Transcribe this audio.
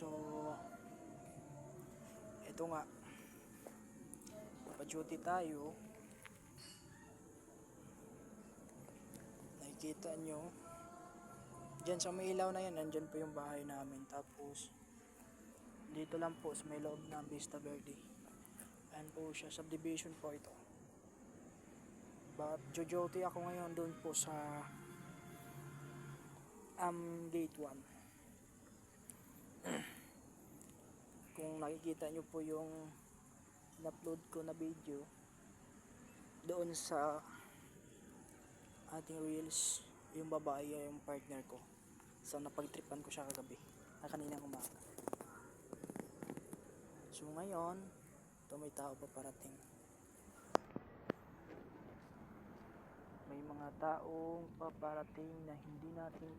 So, ito nga, pa-duty tayo. Nakikita nyo, dyan sa may ilaw na yan, nandyan po yung bahay namin. Tapos, dito lang po sa may loob ng Vista Verde. Ayan po siya, subdivision po ito. But, duty ako ngayon doon po sa gate 1. Kung nakikita nyo po yung in-upload ko na video doon sa ating reels, yung babae yung partner ko. So napagtripan ko siya kagabi, kaninang umaga. So ngayon, ito may tao pa parating. May mga taong paparating na hindi natin